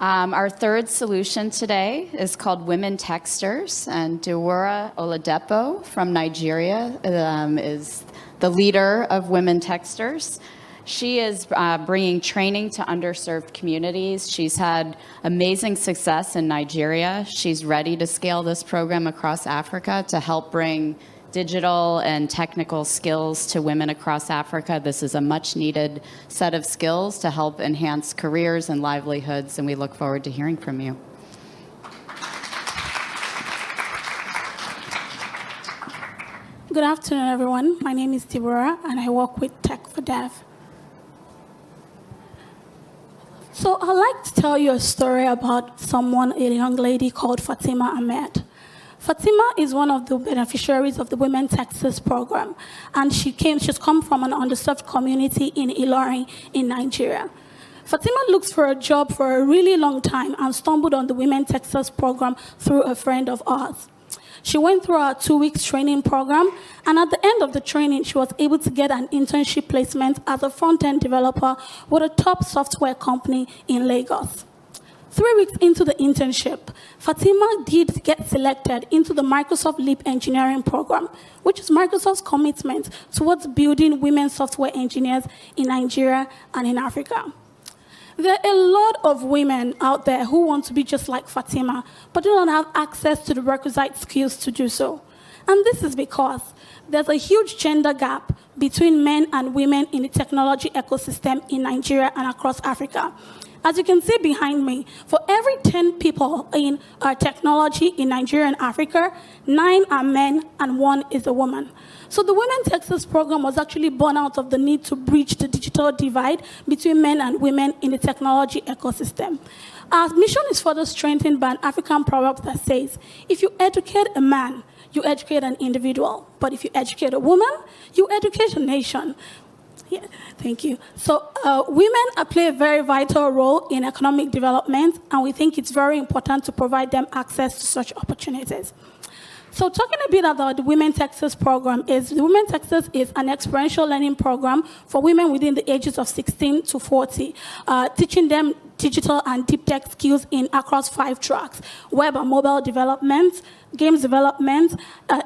Our third solution today is called Women Techsters, and Dewura Oladepo from Nigeria is the leader of Women Techsters. She is bringing training to underserved communities. She's had amazing success in Nigeria. She's ready to scale this program across Africa to help bring digital and technical skills to women across Africa. This is a much needed set of skills to help enhance careers and livelihoods, and we look forward to hearing from you. Good afternoon, everyone. My name is Dewura, and I work with Tech for Dev. So I'd like to tell you a story about a young lady called Fatima Ahmed. Fatima is one of the beneficiaries of the Women Techsters program, and she's come from an underserved community in Ilorin in Nigeria. Fatima looked for a job for a really long time and stumbled on the Women Techsters program through a friend of ours. She went through our 2-week training program, and at the end of the training, she was able to get an internship placement as a front-end developer with a top software company in Lagos. 3 weeks into the internship, Fatima did get selected into the Microsoft Leap Engineering program, which is Microsoft's commitment towards building women software engineers in Nigeria and in Africa. There are a lot of women out there who want to be just like Fatima, but do not have access to the requisite skills to do so. And this is because there's a huge gender gap between men and women in the technology ecosystem in Nigeria and across Africa. As you can see behind me, for every 10 people in technology in Nigeria and Africa, 9 are men and 1 is a woman. So the Women Techsters program was actually born out of the need to bridge the digital divide between men and women in the technology ecosystem. Our mission is further strengthened by an African proverb that says, if you educate a man, you educate an individual. But if you educate a woman, you educate a nation. Yeah, thank you. So women play a very vital role in economic development, and we think it's very important to provide them access to such opportunities. So talking a bit about the Women Techsters program, the Women Techsters is an experiential learning program for women within the ages of 16 to 40, teaching them digital and deep tech skills across 5 tracks: web and mobile development, games development,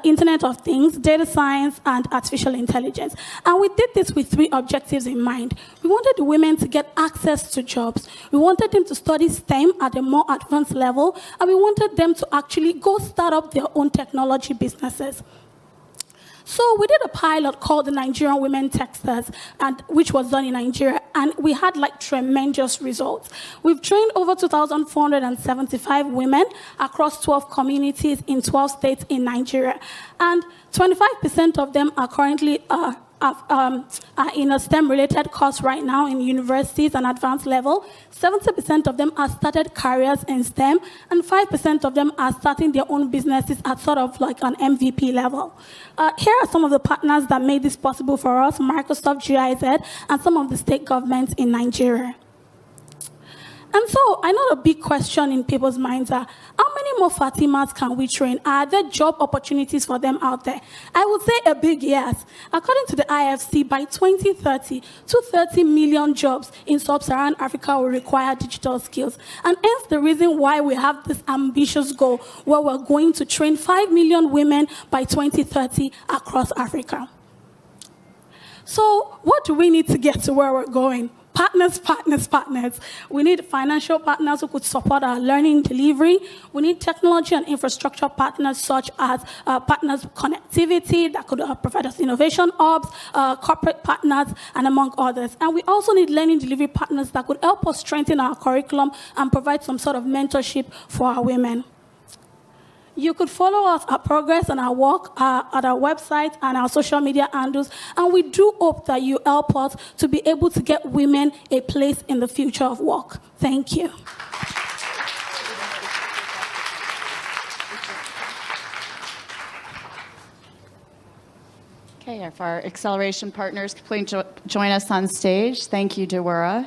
Internet of Things, data science, and artificial intelligence. And we did this with 3 objectives in mind. We wanted the women to get access to jobs. We wanted them to study STEM at a more advanced level, and we wanted them to actually go start up their own technology businesses. So we did a pilot called the Nigerian Women Techsters, which was done in Nigeria, and we had tremendous results. We've trained over 2,475 women across 12 communities in 12 states in Nigeria, and 25% of them are currently in a STEM-related course right now in universities and advanced level. 70% of them have started careers in STEM, and 5% of them are starting their own businesses at sort of like an MVP level. Here are some of the partners that made this possible for us: Microsoft, GIZ, and some of the state governments in Nigeria. And so I know the big question in people's minds are, how many more Fatimas can we train? Are there job opportunities for them out there? I would say a big yes. According to the IFC, by 2030, 230 million jobs in sub-Saharan Africa will require digital skills. And hence the reason why we have this ambitious goal where we're going to train 5 million women by 2030 across Africa. So what do we need to get to where we're going? Partners, partners, partners. We need financial partners who could support our learning delivery. We need technology and infrastructure partners such as partners with connectivity that could provide us innovation hubs, corporate partners, and among others. And we also need learning delivery partners that could help us strengthen our curriculum and provide some sort of mentorship for our women. You could follow us, our progress and our work at our website and our social media handles, and we do hope that you help us to be able to get women a place in the future of work. Thank you. Okay, if our acceleration partners could please join us on stage. Thank you, Dewura.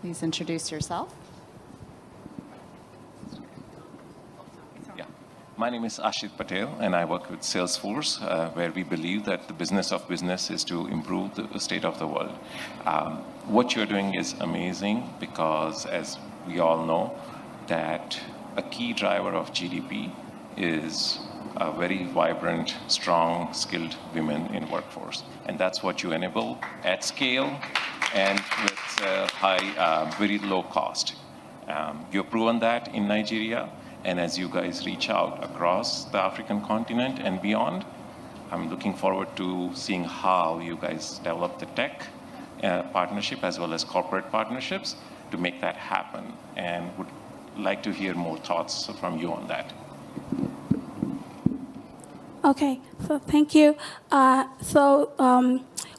Please introduce yourself. Yeah. My name is Ashit Patel, and I work with Salesforce, where we believe that the business of business is to improve the state of the world. What you're doing is amazing because, as we all know, that a key driver of GDP is a very vibrant, strong, skilled women in workforce. And that's what you enable at scale and with very low cost. You've proven that in Nigeria, and as you guys reach out across the African continent and beyond, I'm looking forward to seeing how you guys develop the tech partnership as well as corporate partnerships to make that happen, and would like to hear more thoughts from you on that. Okay, so thank you.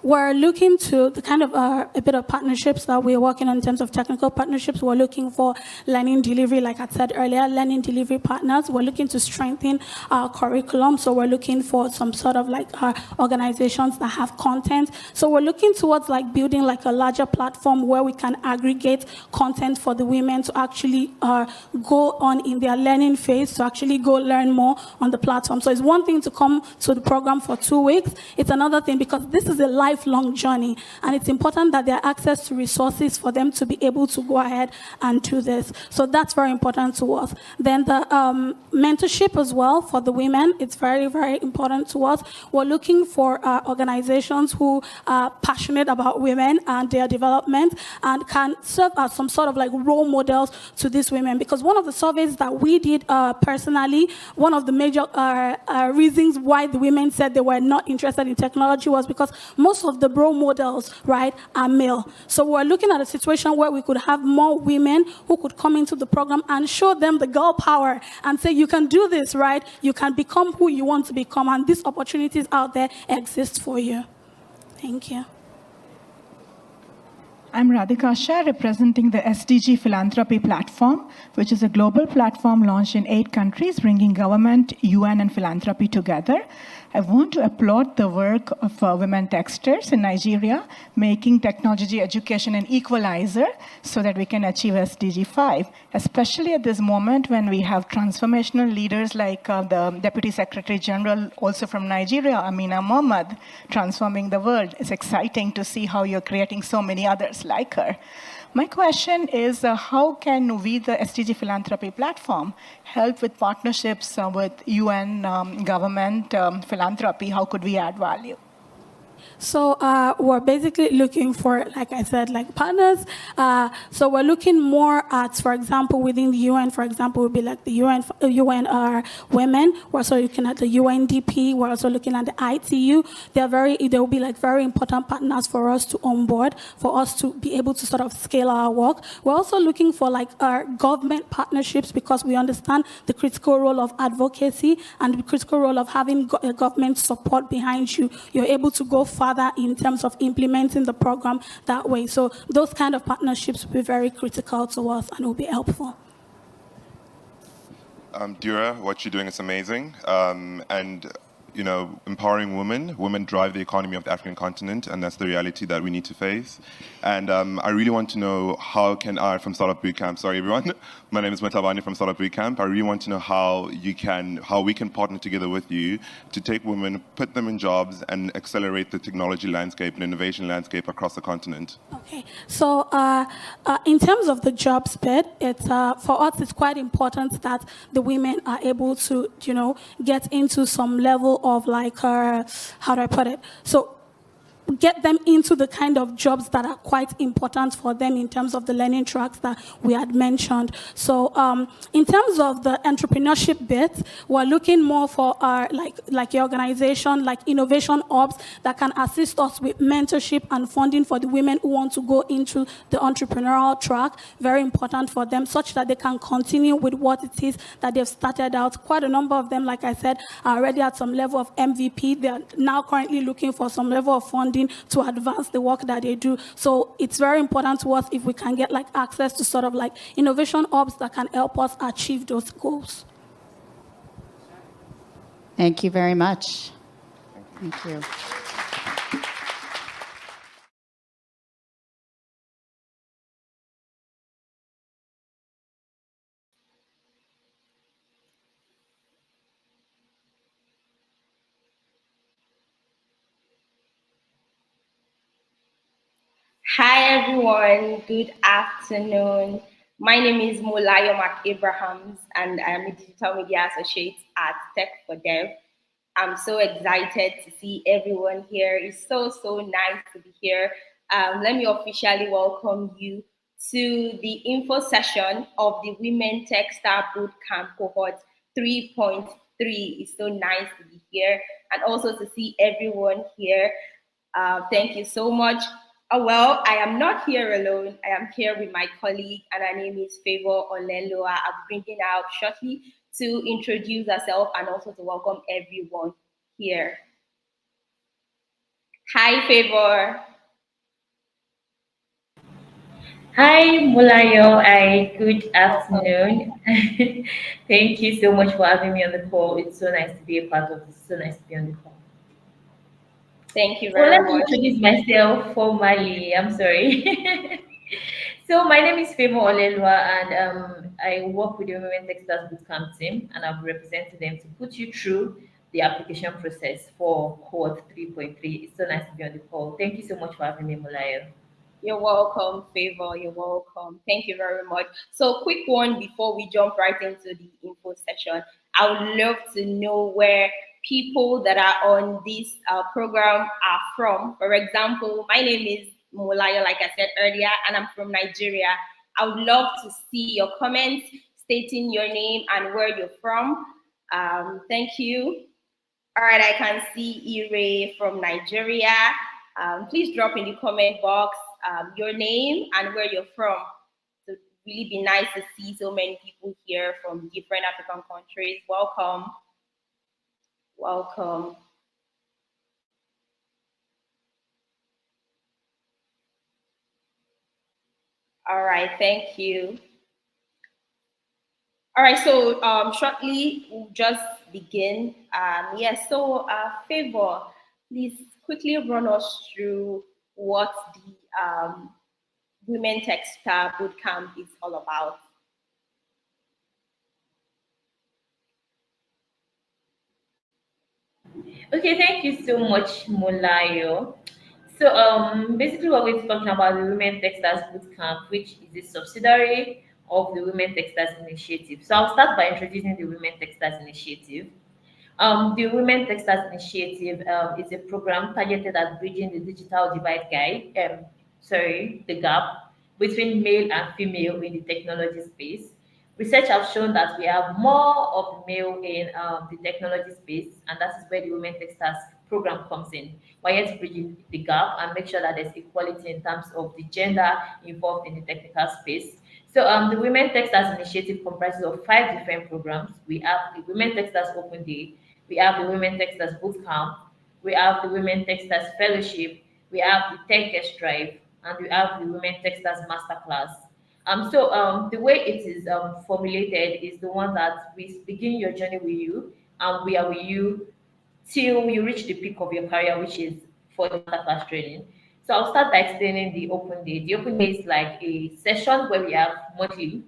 We're looking to the kind of a bit of partnerships that we're working on in terms of technical partnerships. We're looking for learning delivery, like I said earlier, learning delivery partners. We're looking to strengthen our curriculum. So we're looking for some sort of like organizations that have content. So we're looking towards like building like a larger platform where we can aggregate content for the women to actually go on in their learning phase, to actually go learn more on the platform. So it's one thing to come to the program for 2 weeks. It's another thing because this is a lifelong journey, and it's important that there are access to resources for them to be able to go ahead and do this. So that's very important to us. Then the mentorship as well for the women, it's very, very important to us. We're looking for organizations who are passionate about women and their development and can serve as some sort of like role models to these women. Because one of the surveys that we did personally, one of the major reasons why the women said they were not interested in technology was because most of the role models, right, are male. So we're looking at a situation where we could have more women who could come into the program and show them the girl power and say, you can do this, right? You can become who you want to become, and these opportunities out there exist for you. Thank you. I'm Radhika Shah, representing the SDG Philanthropy Platform, which is a global platform launched in 8 countries, bringing government, UN, and philanthropy together. I want to applaud the work of women texters in Nigeria, making technology education an equalizer so that we can achieve SDG 5, especially at this moment when we have transformational leaders like the Deputy Secretary General, also from Nigeria, Amina Mohammed, transforming the world. It's exciting to see how you're creating so many others like her. My question is, how can we, the SDG Philanthropy Platform, help with partnerships with UN, government, philanthropy? How could we add value? So we're basically looking for, like I said, like partners. So we're looking more at, for example, within the UN, for example, would be like the UN women. We're also looking at the UNDP. We're also looking at the ITU. They will be like very important partners for us to onboard, for us to be able to sort of scale our work. We're also looking for like our government partnerships because we understand the critical role of advocacy and the critical role of having government support behind you. You're able to go further in terms of implementing the program that way. So those kind of partnerships will be very critical to us and will be helpful. Dura, what you're doing is amazing. And you know, empowering women drive the economy of the African continent, and that's the reality that we need to face. And I really want to know how can I, from Startup Bootcamp, sorry everyone, my name is Matabani from Startup Bootcamp. I really want to know how we can partner together with you to take women, put them in jobs, and accelerate the technology landscape and innovation landscape across the continent. Okay, so in terms of the jobs bit, it's for us it's quite important that the women are able to, you know, get into some level of like, how do I put it? So get them into the kind of jobs that are quite important for them in terms of the learning tracks that we had mentioned. So in terms of the entrepreneurship bit, we're looking more for our like your organization, like innovation hubs that can assist us with mentorship and funding for the women who want to go into the entrepreneurial track. Very important for them, such that they can continue with what it is that they've started out. Quite a number of them, like I said, are already at some level of MVP. They are now currently looking for some level of funding to advance the work that they do. So it's very important to us if we can get like access to sort of like innovation hubs that can help us achieve those goals. Thank you very much. Thank you. everyone. Good afternoon. My name is Molayo Abrahams, and I am a digital media associate at Tech for Dev. I'm so excited to see everyone here. It's so nice to be here. Let me officially welcome you to the info session of the Women Techsters Bootcamp Cohort 3.3. It's so nice to be here and also to see everyone here. Thank you so much. Well, I am not here alone. I am here with my colleague, and her name is Favor Oleloa. I'll be bringing her out shortly to introduce herself and also to welcome everyone here. Hi, Favor. Hi, Mulayo. Good afternoon. Thank you so much for having me on the call. It's so nice to be a part of this. So nice to be on the call. Thank you So let very me much. introduce myself formally. I'm sorry. So my name is Femo Olelwa, and I work with the Women Techsters Bootcamp team, and I've represented them to put you through the application process for Cohort 3.3. It's so nice to be on the call. Thank you so much for having me, Mulayo. You're welcome, Favor. You're welcome. Thank you very much. So, quick one before we jump right into the info session. I would love to know where people that are on this program are from. For example, my name is Molayo, like I said earlier, and I'm from Nigeria. I would love to see your comments stating your name and where you're from. Thank you. All right, I can see Ire from Nigeria. Please drop in the comment box your name and where you're from. It would really be nice to see so many people here from different African countries. Welcome. Welcome. All right, thank you. All right, so shortly we'll just begin. Yes, so Favor, please quickly run us through what the Women Techsters Bootcamp is all about. Okay, thank you so much, Molayo. So, basically, what we're talking about the Women Techsters Bootcamp, which is a subsidiary of the Women Techsters Initiative. So, I'll start by introducing the Women Techsters Initiative. The Women Techsters Initiative is a program targeted at bridging the digital the gap between male and female in the technology space. Research has shown that we have more of male in the technology space, and that is where the Women Techsters program comes in. We're here to bridge the gap and make sure that there's equality in terms of the gender involved in the technical space. So the Women Techsters Initiative comprises of 5 different programs. We have the Women Techsters Open Day, we have the Women Techsters Bootcamp, we have the Women Techsters Fellowship, we have the Tech Drive, and we have the Women Techsters Masterclass. The way it is formulated is the one that we begin your journey with you, and we are with you till you reach the peak of your career, which is for the masterclass training. So I'll start by explaining the open day. The open day is like a session where we have monthly,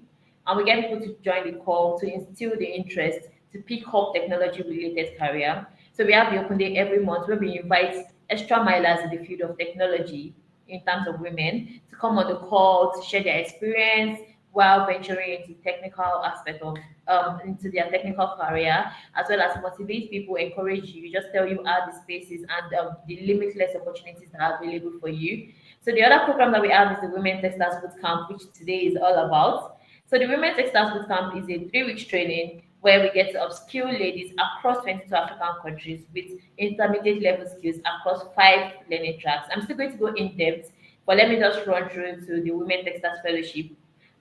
and we get people to join the call to instill the interest to pick up technology related career. So we have the open day every month where we invite extra milers in the field of technology in terms of women to come on the call to share their experience while venturing into technical aspect of into their technical career, as well as motivate people, encourage you, just tell you how the spaces and the limitless opportunities that are available for you. So the other program that we have is the Women Techsters Bootcamp, which today is all about. So the Women Techsters Bootcamp is a 3 week training where we get to upskill ladies across 22 African countries with intermediate level skills across 5 learning tracks. I'm still going to go in depth, but let me just run through to the Women Techsters Fellowship.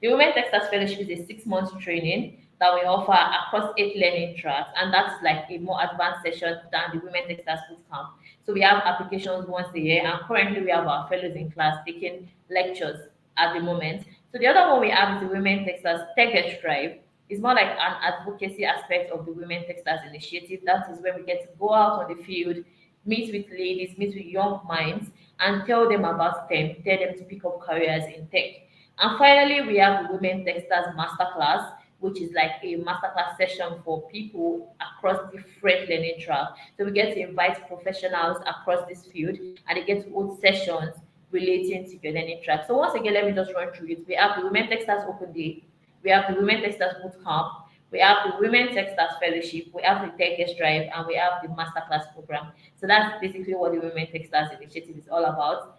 The Women Techsters Fellowship is a 6 month training that we offer across 8 learning tracks, and that's like a more advanced session than the Women Techsters Bootcamp. So we have applications once a year, and currently we have our fellows in class taking lectures at the moment. So the other one we have is the Women Techsters Tech Drive. It's more like an advocacy aspect of the Women Techsters Initiative. That is where we get to go out on the field, meet with ladies, meet with young minds, and tell them about STEM, tell them to pick up careers in tech. And finally, we have the Women Techsters Masterclass, which is like a masterclass session for people across different learning tracks. So we get to invite professionals across this field, and they get to hold sessions relating to your learning track. So once again, let me just run through it. We have the Women Texters Open Day, we have the Women Texters Bootcamp, we have the Women Texters Fellowship, we have the Tech Guest Drive, and we have the Masterclass program. So that's basically what the Women Texters Initiative is all about.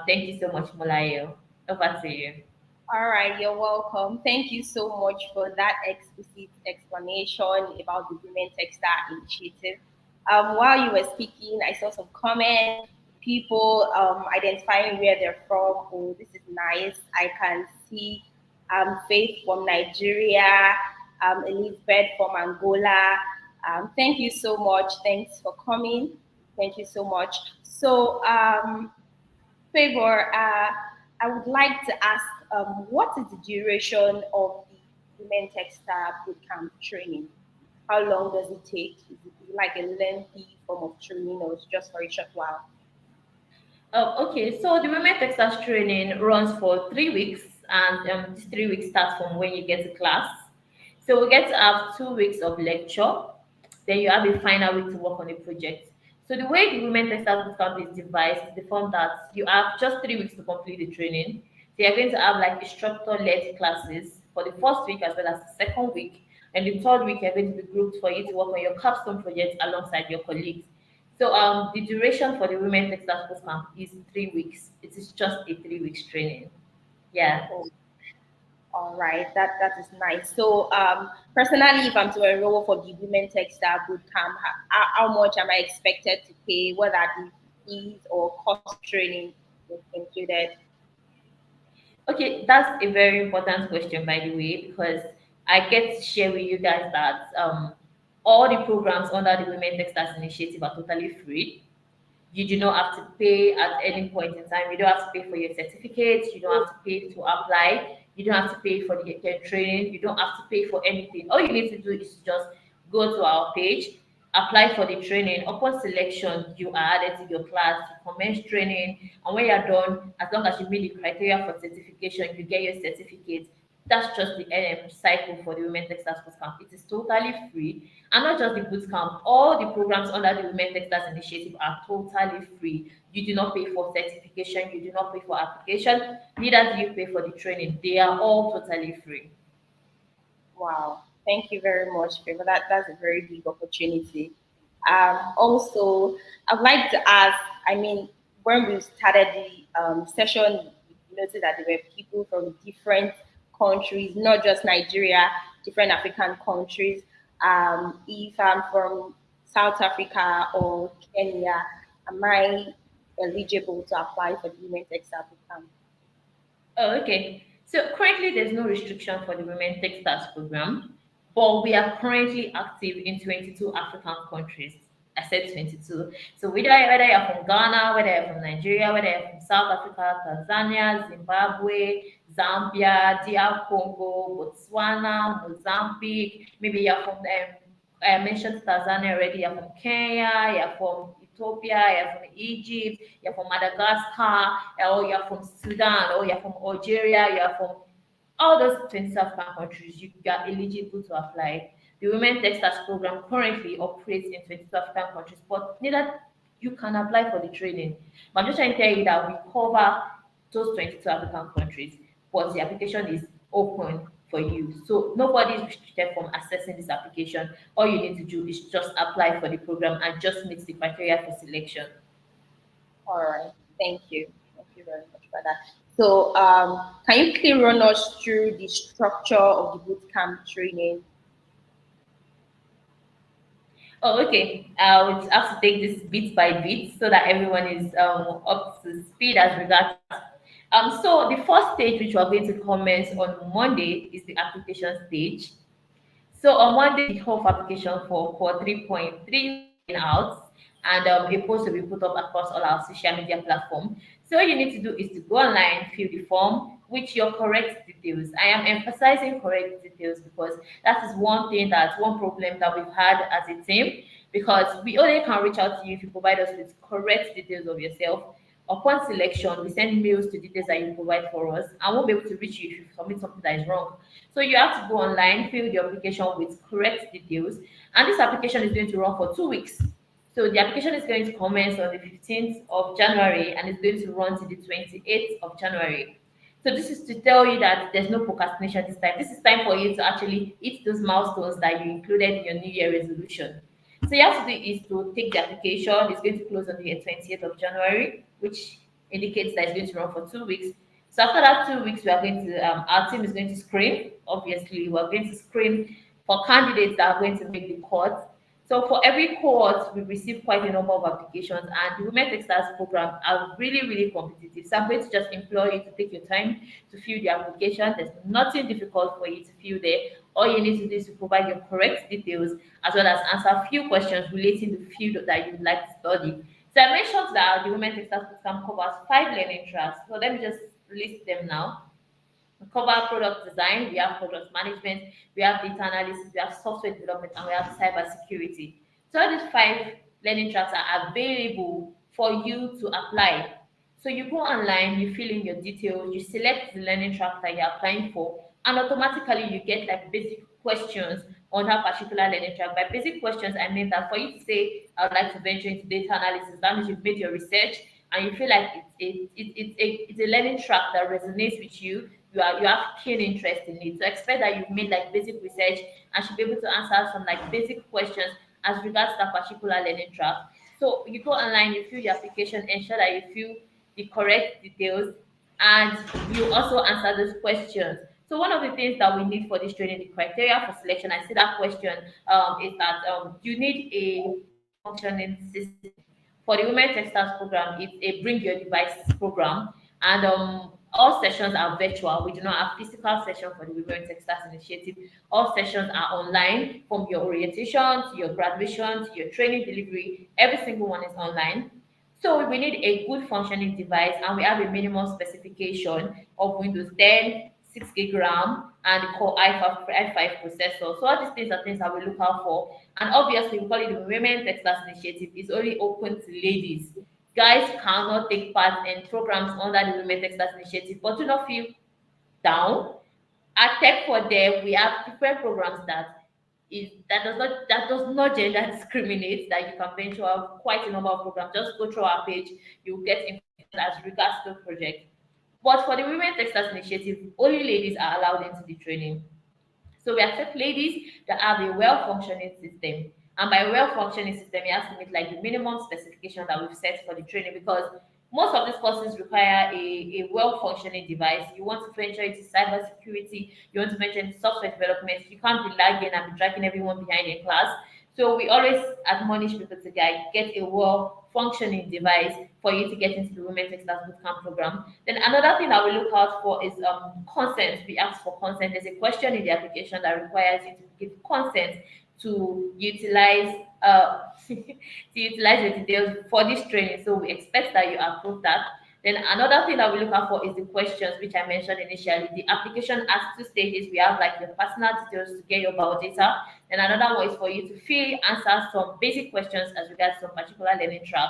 Thank you so much, Molayo. Over to you. All right, you're welcome. Thank you so much for that explicit explanation about the Women Textile Initiative. While you were speaking, I saw some comments, people identifying where they're from. Oh, this is nice. I can see Faith from Nigeria, Elizabeth from Angola. Thank you so much. Thanks for coming. Thank you so much. So, Favor, I would like to ask, what is the duration of the Women Textile Bootcamp training? How long does it take? Is it like a lengthy form of training, or it's just for a short while? Okay, so the Women Texters training runs for 3 weeks, and this 3 weeks starts from when you get to class. So we get to have 2 weeks of lecture, then you have a final week to work on a project. So the way the Women Texters Bootcamp is devised is the form that you have just 3 weeks to complete the training. So you're going to have like instructor-led classes for the first week as well as the second week. And the third week, you're going to be grouped for you to work on your capstone project alongside your colleagues. So the duration for the Women Textile Sports Camp is 3 weeks. It is just a 3 weeks training. Yeah. Oh, all right, that is nice. So, personally, if I'm to enroll for the Women Textile Bootcamp, how much am I expected to pay? What are the fees or cost training included? Okay, that's a very important question, by the way, because I get to share with you guys that all the programs under the Women Textiles Initiative are totally free. You do not have to pay at any point in time. You don't have to pay for your certificates. You don't have to pay to apply. You don't have to pay for the training. You don't have to pay for anything. All you need to do is just go to our page, apply for the training. Upon selection, you are added to your class, you commence training, and when you're done, as long as you meet the criteria for certification, you get your certificate. That's just the cycle for the Women Textiles Bootcamp. It is totally free. And not just the bootcamp, all the programs under the Women Textiles Initiative are totally free. You do not pay for certification, you do not pay for application, neither do you pay for the training. They are all totally free. Wow, thank you very much, Favor. That's a very big opportunity. Also, I'd like to ask, I mean, when we started the session, we noticed that there were people from different countries, not just Nigeria, different African countries. If I'm from South Africa or Kenya, am I eligible to apply for the Women Textile Bootcamp? Oh, okay. So currently, there's no restriction for the Women Techstars program, but we are currently active in 22 African countries. I said 22. So whether you're from Ghana, whether you're from Nigeria, whether you're from South Africa, Tanzania, Zimbabwe, Zambia, DR Congo, Botswana, Mozambique, maybe you're from I mentioned Tanzania already. You're from Kenya, you're from Ethiopia, you're from Egypt, you're from Madagascar, or you're from Sudan, or you're from Algeria, you're from all those 20 African countries. You are eligible to apply. The Women Textiles program currently operates in 22 African countries, but neither you can apply for the training. But I'm just trying to tell you that we cover those 22 African countries, but the application is open for you. So nobody is restricted from accessing this application. All you need to do is just apply for the program and just meet the criteria for selection. All right. Thank you. Thank you very much for that. So, can you quickly run us through the structure of the bootcamp training? Oh, okay. I would have to take this bit by bit so that everyone is up to speed as regards. So the first stage, which we're going to commence on Monday, is the application stage. So on Monday, the whole application for Cohort 3.3 out, and a post will be put up across all our social media platform. So all you need to do is to go online, fill the form with your correct details. I am emphasizing correct details because that is one problem that we've had as a team, because we only can reach out to you if you provide us with correct details of yourself. Upon selection, we send mails to details that you provide for us, and won't be able to reach you if you submit something that is wrong. So you have to go online, fill the application with correct details, and this application is going to run for 2 weeks. So the application is going to commence on the 15th of January and it's going to run to the 28th of January. So this is to tell you that there's no procrastination this time. This is time for you to actually hit those milestones that you included in your New Year resolution. So you have to do is to take the application. It's going to close on the 20th of January, which indicates that it's going to run for 2 weeks. So after that 2 weeks, we are going to our team is going to screen. Obviously, we are going to screen for candidates that are going to make the cut. So for every cohort, we receive quite a number of applications, and the Women Techstars program are really, really competitive. So I'm going to just implore you to take your time to fill the application. There's nothing difficult for you to fill there. All you need to do is to provide your correct details as well as answer a few questions relating to the field that you'd like to study. So I mentioned that the Women Techstars program covers 5 learning tracks. So let me just list them now. We cover product design, we have product management, we have data analysis, we have software development, and we have cyber security. So all these 5 learning tracks are available for you to apply. So you go online, you fill in your details, you select the learning track that you're applying for, and automatically you get like basic questions on that particular learning track. By basic questions, I mean that for you to say, I would like to venture into data analysis, that means you've made your research and you feel like it's a learning track that resonates with you. You have keen interest in it. So expect that you've made like basic research and should be able to answer some like basic questions as regards to that particular learning track. So you go online, you fill the application, ensure that you fill the correct details, and you also answer those questions. So one of the things that we need for this training, the criteria for selection, I see that question is that you need a well-functioning system. For the Women Techstars program, it's a bring your device program, and all sessions are virtual. We do not have physical session for the Women Techstars initiative. All sessions are online, from your orientation to your graduation to your training delivery. Every single one is online. So we need a good functioning device, and we have a minimum specification of Windows 10, 6 gig RAM, and the Core i5 processor. So all these things are things that we look out for. And obviously, we call it the Women Techstars Initiative. It's only open to ladies. Guys cannot take part in programs under the Women Techstars Initiative, but do not feel down. At Tech for Dev, we have different programs that does not gender discriminate, that you can venture out quite a number of programs. Just go through our page, you'll get information as regards to the project. But for the Women Techstars Initiative, only ladies are allowed into the training. So we accept ladies that have a well-functioning system. And by well-functioning system, it has to meet like the minimum specification that we've set for the training, because most of these courses require a well-functioning device. You want to venture into cybersecurity, you want to venture into software development, you can't be lagging and be dragging everyone behind in class. So we always admonish people to get a well-functioning device for you to get into the Women Techstars Bootcamp program. Then another thing that we look out for is consent. We ask for consent. There's a question in the application that requires you to give consent to utilize to utilize your details for this training. So we expect that you approve that. Then another thing that we look out for is the questions, which I mentioned initially. The application has 2 stages. We have like your personal details to get your biodata. And another one is for you to answer some basic questions as regards to some particular learning track.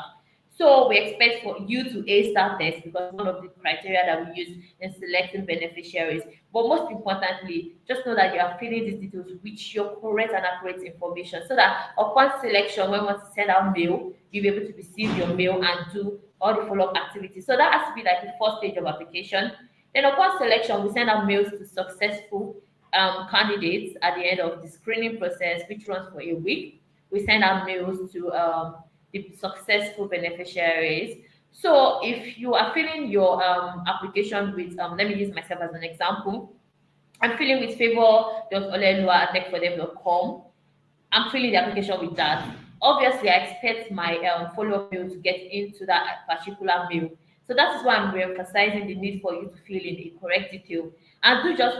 So we expect for you to ace that test, because one of the criteria that we use in selecting beneficiaries. But most importantly, just know that you are filling these details with your correct and accurate information, so that upon selection, when we want to send out mail, you'll be able to receive your mail and do all the follow-up activities. So that has to be like the first stage of application. Then upon selection, we send out mails to successful candidates at the end of the screening process, which runs for a week. We send out mails to the successful beneficiaries. So if you are filling your application with, let me use myself as an example. I'm filling with favor.olelua@techfordev.com. I'm filling the application with that. Obviously, I expect my follow-up mail to get into that particular mail. So that is why I'm emphasizing the need for you to fill in the correct detail. And don't just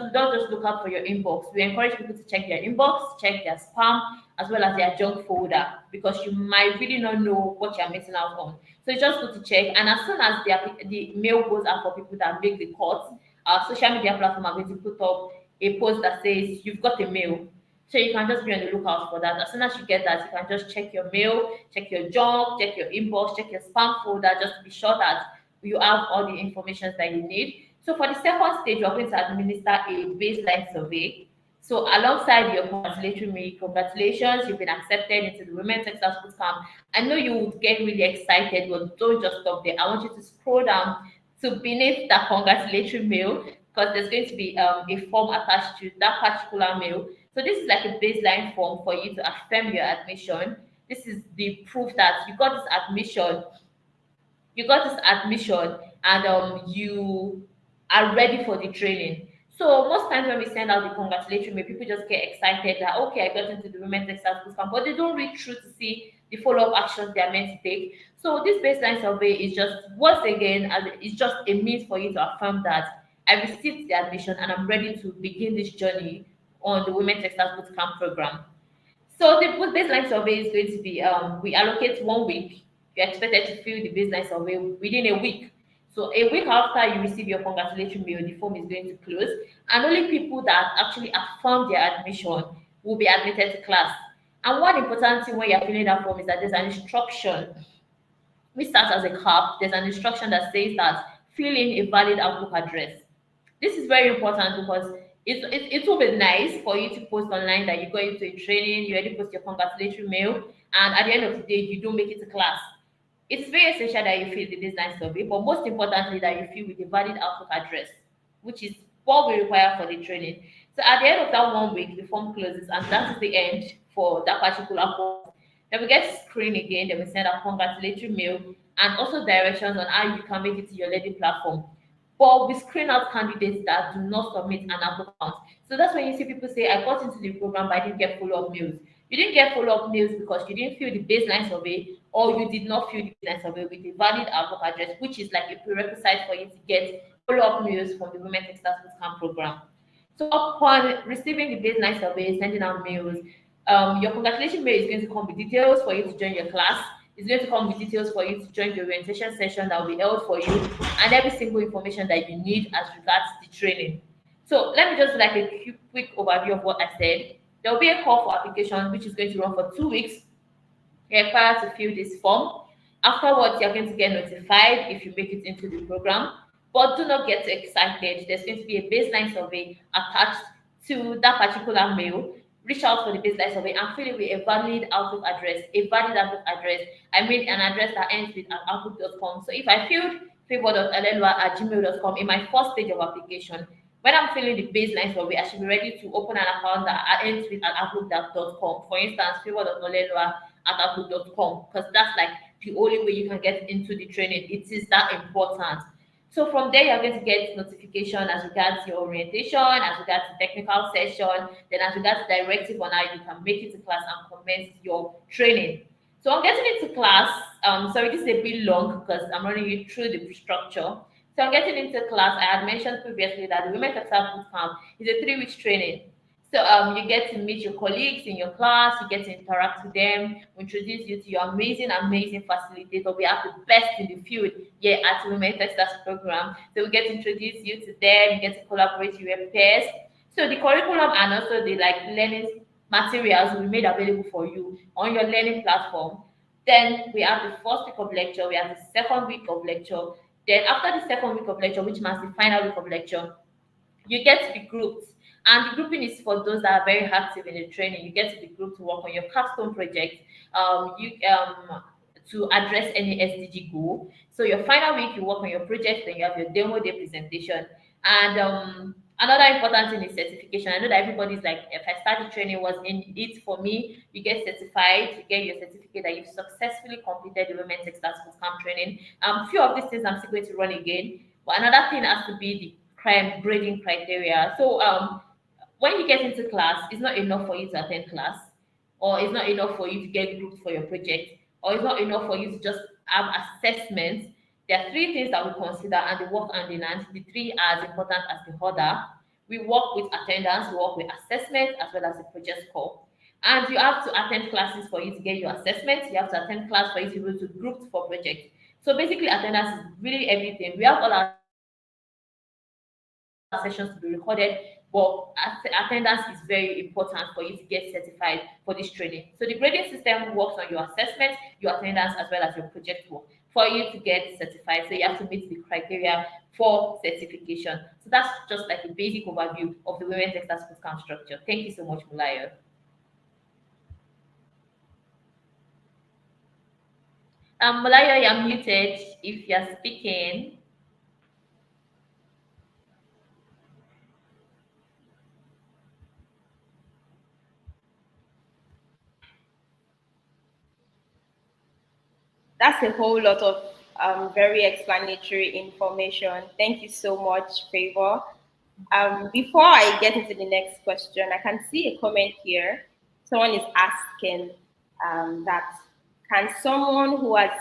look out for your inbox. We encourage people to check their inbox, check their spam, as well as their junk folder, because you might really not know what you're missing out on. So it's just good to check. And as soon as the mail goes out for people that make the cut, our social media platform are going to put up a post that says you've got a mail. So you can just be on the lookout for that. As soon as you get that, you can just check your mail, check your junk, check your inbox, check your spam folder, just to be sure that you have all the information that you need. So for the second stage, we're going to administer a baseline survey. So alongside your congratulatory mail, congratulations, you've been accepted into the Women Techsters Bootcamp. I know you would get really excited, but don't just stop there. I want you to scroll down to beneath that congratulatory mail, because there's going to be a form attached to that particular mail. So this is like a baseline form for you to affirm your admission. This is the proof that you got this admission, and you are ready for the training. So most times when we send out the congratulatory mail, people just get excited that okay, I got into the Women Texas Bootcamp, but they don't read through to see the follow-up actions they are meant to take. So this baseline survey is just, once again, it's just a means for you to affirm that I received the admission and I'm ready to begin this journey on the Women Texas Bootcamp program. So the baseline survey is going to be, we allocate 1 week. You're expected to fill the baseline survey within a week. So a week after you receive your congratulatory mail, the form is going to close, and only people that actually affirm their admission will be admitted to class. And one important thing when you're filling that form is that there's an instruction which starts as a cap. There's an instruction that says that fill in a valid Outlook address. This is very important because it will be nice for you to post online that you go into a training, you already post your congratulatory mail, and at the end of the day, you don't make it to class. It's very essential that you fill the baseline survey, but most importantly, that you fill with a valid Outlook address, which is what we require for the training. So at the end of that 1 week, the form closes, and that is the end for that particular course. Then we get to screen again, then we send a congratulatory mail and also directions on how you can make it to your learning platform. But we screen out candidates that do not submit an applicant. So that's when you see people say, I got into the program, but I didn't get follow-up mails. You didn't get follow-up mails because you didn't fill the baseline survey, or you did not fill the baseline survey with a valid Outlook address, which is like a prerequisite for you to get follow-up mails from the Women Texas Bootcamp program. So upon receiving the baseline survey, sending out mails, your congratulation mail is going to come with details for you to join your class. It's going to come with details for you to join the orientation session that will be held for you, and every single information that you need as regards the training. So let me just do like a quick overview of what I said. There will be a call for applications which is going to run for 2 weeks. You're required to fill this form. Afterwards, you're going to get notified if you make it into the program. But do not get excited. There's going to be a baseline survey attached to that particular mail. Reach out for the baseline survey and fill it with a valid Outlook address. A valid Outlook address. I mean an address that ends with an outlook.com. So if I filled favor.alelwa@gmail.com in my first stage of application, when I'm filling the baseline survey, I should be ready to open an account that ends with an outlook.com. For instance, favor.olelwa@outlook.com, because that's like the only way you can get into the training. It is that important. So from there, you're going to get notification as regards your orientation, as regards the technical session, then as regards directive on how you can make it to class and commence your training. So I'm getting into class. Sorry, this is a bit long because I'm running you through the structure. So I'm getting into class. I had mentioned previously that the Women Texas Bootcamp is a 3-week training. So you get to meet your colleagues in your class, you get to interact with them, we introduce you to your amazing facilitator. We have the best in the field here at the Women Texas program. So we get to introduce you to them, you get to collaborate with your peers. So the curriculum and also the learning materials will be made available for you on your learning platform. Then we have the first week of lecture, we have the second week of lecture. Then after the second week of lecture, which marks the final week of lecture, you get to be grouped. And the grouping is for those that are very active in the training. You get to be grouped to work on your capstone project, to address any SDG goal. So your final week, you work on your project, then you have your demo day presentation. And another important thing is certification. I know that everybody's like, if I started training, was in it for me. You get certified, you get your certificate that you've successfully completed the Women Texas Bootcamp training. A few of these things I'm still going to run again. But another thing has to be the grading criteria. So when you get into class, it's not enough for you to attend class, or it's not enough for you to get grouped for your project, or it's not enough for you to just have assessments. There are 3 things that we consider, and they work hand in hand. The 3 are as important as the other. We work with attendance, we work with assessment, as well as the project score. And you have to attend classes for you to get your assessment. You have to attend class for you to be able to group for project. So basically, attendance is really everything. We have all our sessions to be recorded, but attendance is very important for you to get certified for this training. So the grading system works on your assessment, your attendance, as well as your project work. for you to get certified. So you have to meet the criteria for certification. So that's just like a basic overview of the Women Textile Bootcamp structure. Thank you so much, Mulayo. Mulayo, you're muted if you're speaking. That's a whole lot of very explanatory information. Thank you so much, Favor. Before I get into the next question, I can see a comment here. Someone is asking that can someone who has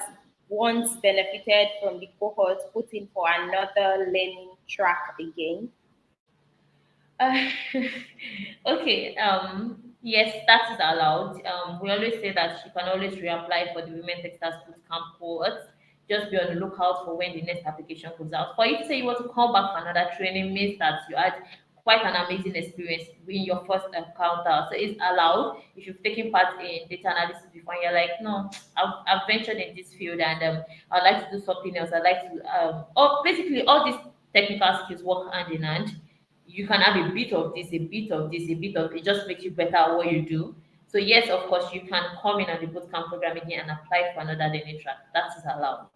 once benefited from the cohort put in for another learning track again? Uh, okay. Yes, that is allowed. We always say that you can always reapply for the Women Textiles Bootcamp cohort. Just be on the lookout for when the next application comes out. For you to say you want to come back for another training means that you had quite an amazing experience in your first encounter. So it's allowed if you've taken part in data analysis before and you're like, no, I've ventured in this field and I'd like to do something else. I'd like to, or basically all these technical skills work hand in hand. You can have a bit of this, a bit of this, a bit of it just makes you better at what you do. So yes, of course, you can come in on the bootcamp program again and apply for another learning track. That is allowed.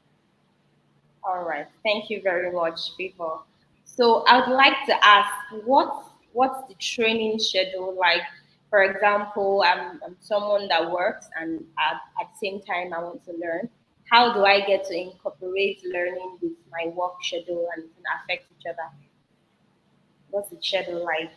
All right, thank you very much, Favor. So I would like to ask, what's the training schedule like? For example, I'm someone that works and at the same time I want to learn. How do I get to incorporate learning with my work schedule and it can affect each other? What's the schedule like?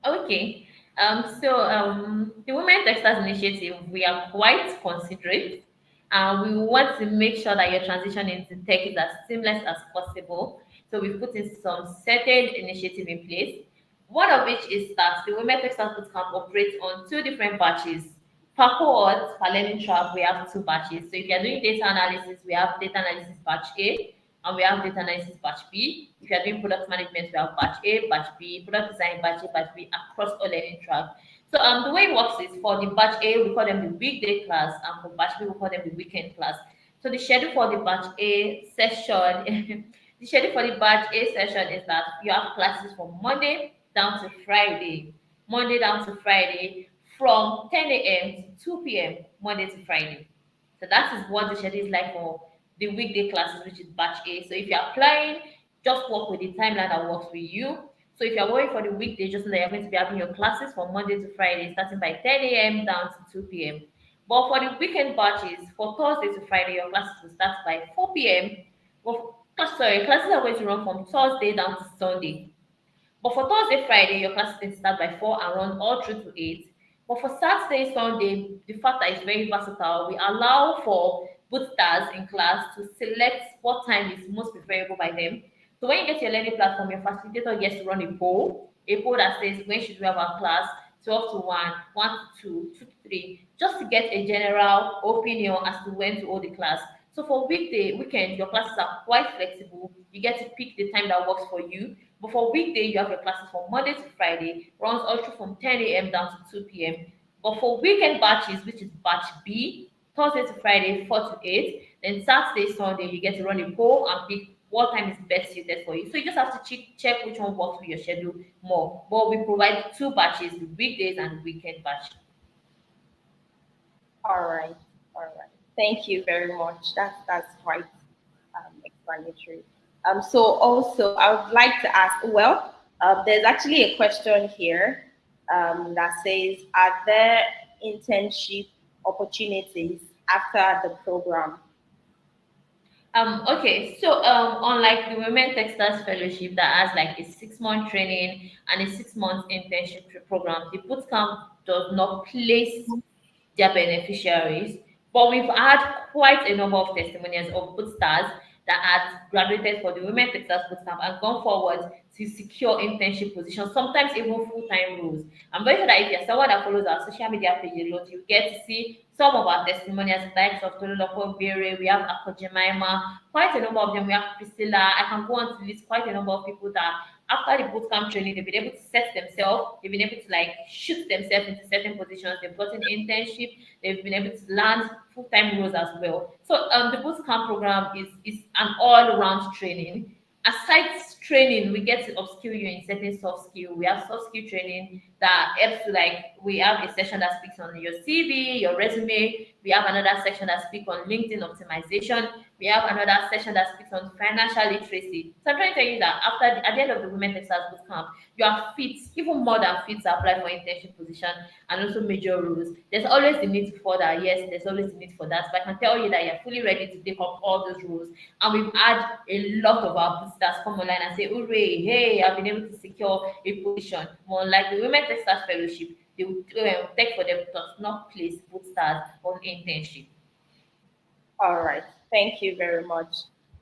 Okay. The Women Textiles Initiative, we are quite considerate. We want to make sure that your transition into tech is as seamless as possible. So we've put in some certain initiative in place. One of which is that the Women Textiles Bootcamp operates on two different batches. Per cohort, per learning track, we have two batches. So if you're doing data analysis, we have data analysis batch A and we have data analysis batch B. If you're doing product management, we have batch A, batch B, product design batch A, batch B across all learning tracks. So the way it works is for the batch A, we call them the weekday class, and for batch B, we call them the weekend class. So the schedule for the batch A session, the schedule for the batch A session is that you have classes from Monday down to Friday. Monday down to Friday from 10 a.m. to 2 p.m. Monday to Friday. So that is what the schedule is like for the weekday classes, which is batch A. So if you're applying, just work with the timeline that works for you. So if you're going for the weekday, just know that you're going to be having your classes from Monday to Friday, starting by 10 a.m. down to 2 p.m. But for the weekend batches, for Thursday to Friday, your classes will start by 4 p.m. Well, sorry, classes are going to run from Thursday down to Sunday. But for Thursday, Friday, your classes can start by 4 and run all through to 8. But for Saturday, Sunday, the fact that it's very versatile, we allow for both stars in class to select what time is most preferable by them. So when you get your learning platform, your facilitator gets to run a poll that says when should we have our class, 12 to 1, 1 to 2, 2 to 3, just to get a general opinion as to when to hold the class. So for weekend, your classes are quite flexible. You get to pick the time that works for you. But for weekday, you have your classes from Monday to Friday, runs all through from 10 a.m. down to 2 p.m. But for weekend batches, which is batch B, Thursday to Friday, 4 to 8, then Saturday, Sunday, you get to run a poll and pick what time is best suited for you. So you just have to check which one works with your schedule more. But we provide two batches, the weekdays and the weekend batch. All right, all right. Thank you very much. That's quite explanatory. So also, I would like to ask. Well, there's actually a question here that says, "Are there internship opportunities after the program?" Okay, so unlike the Women Textiles Fellowship that has like a 6 month training and a 6 month internship program, the bootcamp does not place their beneficiaries. But we've had quite a number of testimonials of both stars that had graduated for the Women Textiles Bootcamp and gone forward to secure internship positions, sometimes even full-time roles. I'm very sure that if you're someone that follows our social media page a lot, you get to see some of our testimonials, the likes of Toluloko Bere, we have Akojemaima, quite a number of them. We have Priscilla. I can go on to list quite a number of people that After the bootcamp training, they've been able to set themselves, they've been able to like shoot themselves into certain positions, they've gotten internship, they've been able to land full-time roles as well. So the bootcamp program is an all-round training. Aside training, we get to upskill you in certain soft skill. We have soft skill training that helps to like we have a section that speaks on your CV, your resume. We have another section that speaks on LinkedIn optimization. We have another section that speaks on financial literacy. So I'm trying to tell you that at the end of the Women Texas Bootcamp, you are fit, even more than fit to apply for internship position and also major roles. There's always the need for that. Yes, there's always the need for that. But I can tell you that you're fully ready to take up all those roles. And we've had a lot of our boosters come online and say, hooray, hey, I've been able to secure a position. More like the Women Texas Fellowship, they would take for them does not place boosters on internship. All right. Thank you very much.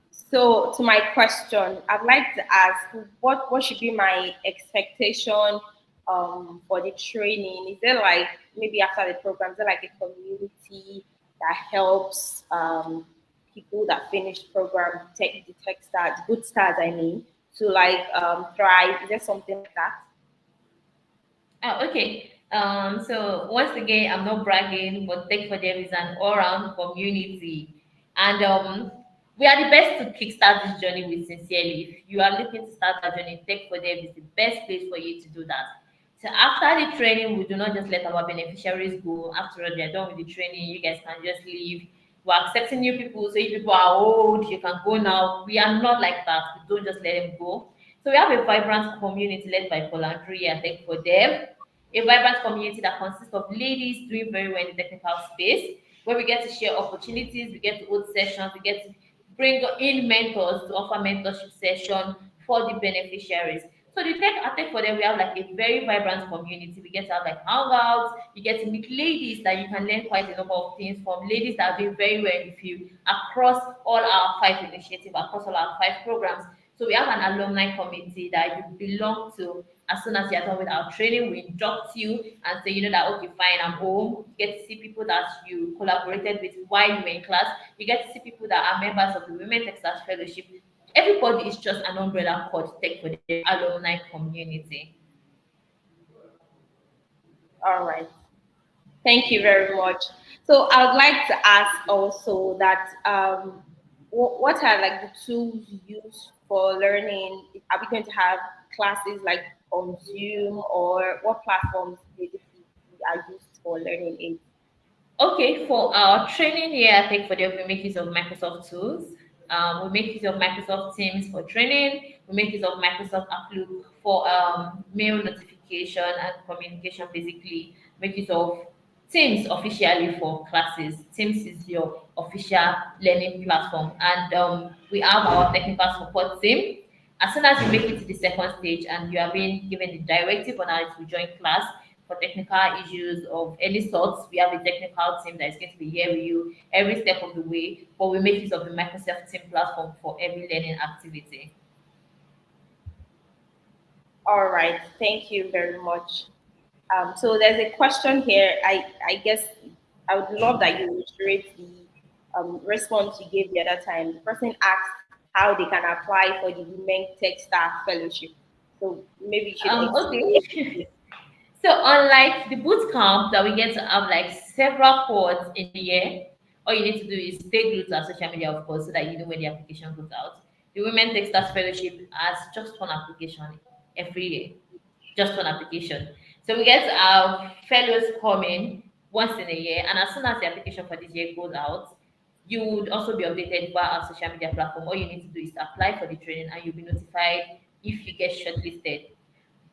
So, to my question, I'd like to ask what should be my expectation for the training? Is there like maybe after the program, is there like a community that helps people that finish program, the tech stars, good stars, I mean, to like thrive? Is there something like that? Oh, okay. So once again, I'm not bragging, but Tech for Them is an all-round community, and we are the best to kickstart this journey with. Sincerely, if you are looking to start that journey, Tech for Them is the best place for you to do that. So after the training, we do not just let our beneficiaries go. After all, they're done with the training. You guys can just leave. We're accepting new people. So if people are old, you can go now. We are not like that. We don't just let them go. So we have a vibrant community led by voluntary and Tech for Them, a vibrant community that consists of ladies doing very well in the technical space, where we get to share opportunities, we get to hold sessions, we get to bring in mentors to offer mentorship session for the beneficiaries. So the tech for them, we have like a very vibrant community. We get to have like hangouts, you get to meet ladies that you can learn quite a number of things from, ladies that are doing very well in the field across all our 5 initiatives, across all our 5 programs. So we have an alumni committee that you belong to. As soon as you're done with our training, we induct you and say, you know that, okay, fine, I'm home. You get to see people that you collaborated with while you were in class. You get to see people that are members of the Women Texas Fellowship. Everybody is just an umbrella called Tech for the alumni community. All right. Thank you very much. So I would like to ask also that what are like the tools you use for learning? Are we going to have classes like on Zoom, or what platforms basically are used for learning aids? Okay, for our training here at Tech for the we make use of Microsoft tools. We make use of Microsoft Teams for training. We make use of Microsoft Outlook for mail notification and communication. Basically, make use of Teams officially for classes. Teams is your official learning platform, and we have our technical support team. As soon as you make it to the second stage and you are being given the directive on how to join class for technical issues of any sorts, we have a technical team that is going to be here with you every step of the way. But we make use of the Microsoft Team platform for every learning activity. All right. Thank you very much. So there's a question here. I guess I would love that you reiterate the response you gave the other time. The person asked how they can apply for the Women Tech Star Fellowship. So maybe you should Okay. explain. So unlike the boot camp that we get to have like several cohorts in the year, all you need to do is stay glued to our social media, of course, so that you know when the application goes out. The Women Techsters Fellowship has just one application every year, just one application. So we get our fellows coming once in a year, and as soon as the application for this year goes out, you would also be updated via our social media platform. All you need to do is apply for the training, and you'll be notified if you get shortlisted.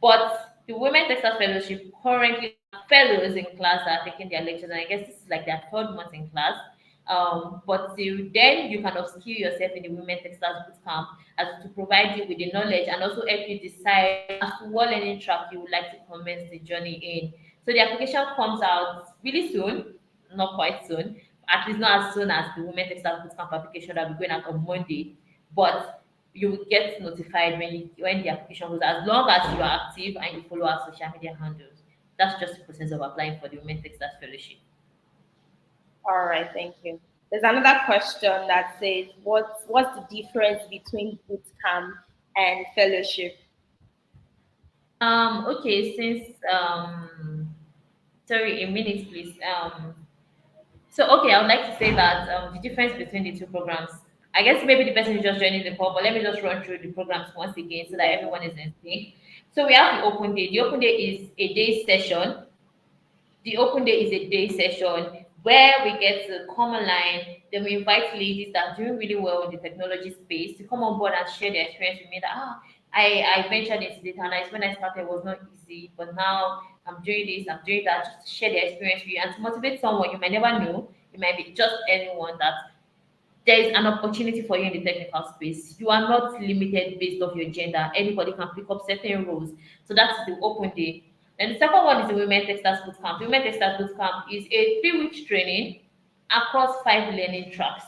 But the Women Texas Fellowship currently have fellows in class that are taking their lectures, and I guess this is like their 3rd month in class. But till then, you can upskill yourself in the Women Texas Bootcamp as to provide you with the knowledge and also help you decide as to what learning track you would like to commence the journey in. So the application comes out really soon, not quite soon, at least not as soon as the Women Texas Bootcamp application that will be going out on Monday. But you will get notified when the application goes, as long as you are active and you follow our social media handles. That's just the process of applying for the Women Texas Fellowship. All right, thank you. There's another question that says, what's the difference between boot camp and fellowship? Okay, since sorry, a minute, please. So okay, I would like to say that the difference between the two programs. I guess maybe the person is just joining the call, but let me just run through the programs once again so that everyone is in sync. So we have the open day. The open day is a day session. The open day is a day session where we get to come online. Then we invite ladies that are doing really well in the technology space to come on board and share their experience with me. That I ventured into data analysis. When I started, it was not easy, but now I'm doing this, I'm doing that, just to share their experience with you and to motivate someone you might never know. It might be just anyone that there is an opportunity for you in the technical space. You are not limited based off your gender. Anybody can pick up certain roles. So that's the open day. And the second one is the Women Techsters Bootcamp. The Women Techsters Bootcamp is a 3 week training across 5 learning tracks.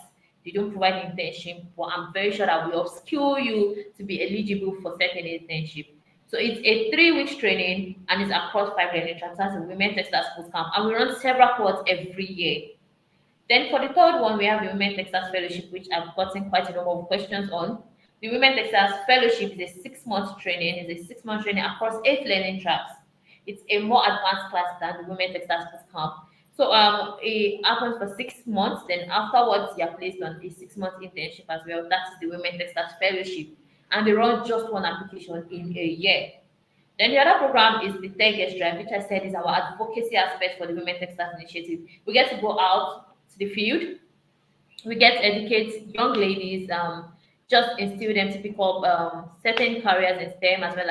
They don't provide internship, but I'm very sure that we upskill you to be eligible for certain internship. So it's a 3 week training and it's across 5 learning tracks. That's the Women Techsters Bootcamp. And we run several cohorts every year. Then for the third one, we have the Women Texas Fellowship, which I've gotten quite a number of questions on. The Women Texas Fellowship is a 6 month training, it's a 6 month training across 8 learning tracks. It's a more advanced class than the Women Texas Bootcamp. So it happens for 6 months, then afterwards you're placed on a 6 month internship as well. That is the Women Texas Fellowship. And they run just one application in a year. Then the other program is the Tech Guest Drive, which I said is our advocacy aspect for the Women Texas Initiative. We get to go out to the field, we get to educate young ladies, just instill them to pick up certain careers in STEM as well